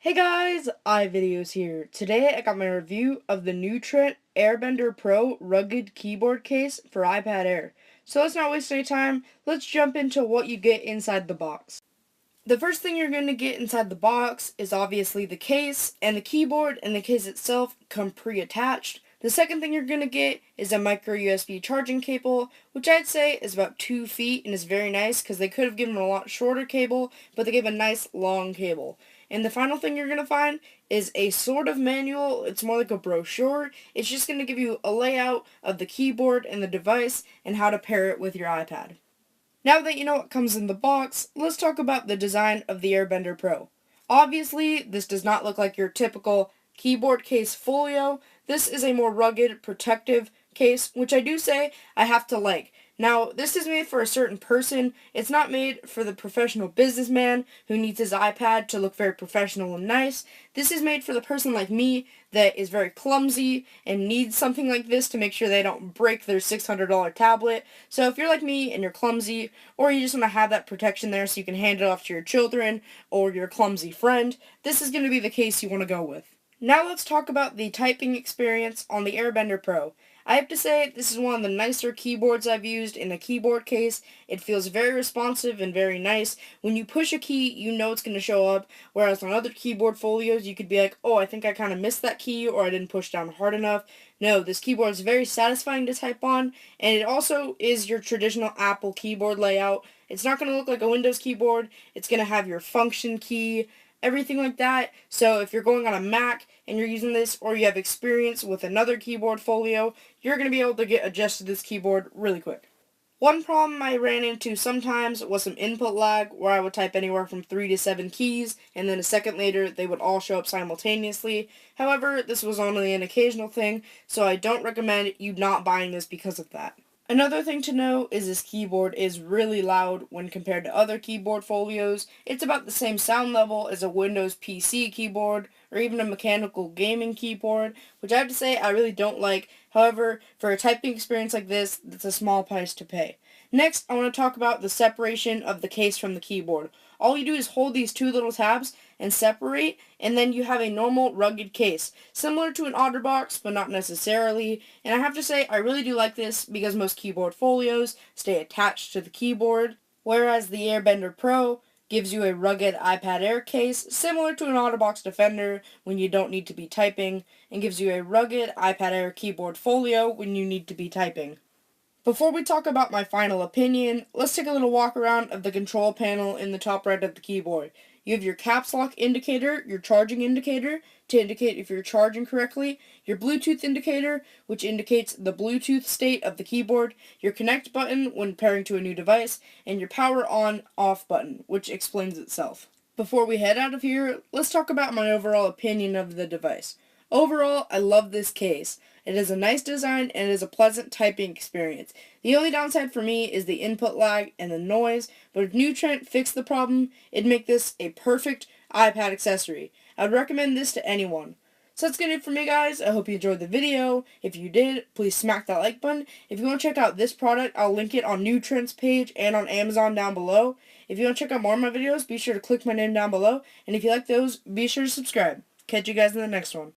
Hey guys, iVideos here. Today I got my review of the new Trent Airbender Pro rugged keyboard case for iPad Air. So let's not waste any time, let's jump into what you get inside the box. The first thing you're going to get inside the box is obviously the case, and the keyboard and the case itself come pre-attached. The second thing you're going to get is a micro USB charging cable, which I'd say is about 2 feet and is very nice because they could have given a lot shorter cable, but they gave a nice long cable. And the final thing you're going to find is a sort of manual. It's more like a brochure. It's just going to give you a layout of the keyboard and the device and how to pair it with your iPad. Now that you know what comes in the box, let's talk about the design of the Airbender Pro. Obviously, this does not look like your typical keyboard case folio. This is a more rugged, protective case, which I do say I have to like. Now, this is made for a certain person. It's not made for the professional businessman who needs his iPad to look very professional and nice. This is made for the person like me that is very clumsy and needs something like this to make sure they don't break their $600 tablet. So if you're like me and you're clumsy, or you just want to have that protection there so you can hand it off to your children or your clumsy friend, this is going to be the case you want to go with. Now let's talk about the typing experience on the Airbender Pro. I have to say, this is one of the nicer keyboards I've used in a keyboard case. It feels very responsive and very nice. When you push a key, you know it's going to show up, whereas on other keyboard folios, you could be like, oh, I think I kind of missed that key, or I didn't push down hard enough. No, this keyboard is very satisfying to type on, and it also is your traditional Apple keyboard layout. It's not going to look like a Windows keyboard. It's going to have your function key, everything like that. So if you're going on a Mac and you're using this, or you have experience with another keyboard folio, you're going to be able to get adjusted to this keyboard really quick. One problem I ran into sometimes was some input lag, where I would type anywhere from 3 to 7 keys, and then a second later they would all show up simultaneously. However, this was only an occasional thing, so I don't recommend you not buying this because of that. Another thing to know is this keyboard is really loud when compared to other keyboard folios. It's about the same sound level as a Windows PC keyboard or even a mechanical gaming keyboard, which I have to say I really don't like. However, for a typing experience like this, that's a small price to pay. Next, I want to talk about the separation of the case from the keyboard. All you do is hold these two little tabs and separate, and then you have a normal rugged case, similar to an OtterBox, but not necessarily. And I have to say, I really do like this because most keyboard folios stay attached to the keyboard, whereas the Airbender Pro gives you a rugged iPad Air case, similar to an OtterBox Defender when you don't need to be typing, and gives you a rugged iPad Air keyboard folio when you need to be typing. Before we talk about my final opinion, let's take a little walk around of the control panel in the top right of the keyboard. You have your caps lock indicator, your charging indicator to indicate if you're charging correctly, your Bluetooth indicator, which indicates the Bluetooth state of the keyboard, your connect button when pairing to a new device, and your power on off button, which explains itself. Before we head out of here, let's talk about my overall opinion of the device. Overall, I love this case. It is a nice design and it is a pleasant typing experience. The only downside for me is the input lag and the noise, but if new Trent fixed the problem, it'd make this a perfect iPad accessory. I would recommend this to anyone. So that's going to do it for me, guys. I hope you enjoyed the video. If you did, please smack that like button. If you want to check out this product, I'll link it on new Trent's page and on Amazon down below. If you want to check out more of my videos, be sure to click my name down below. And if you like those, be sure to subscribe. Catch you guys in the next one.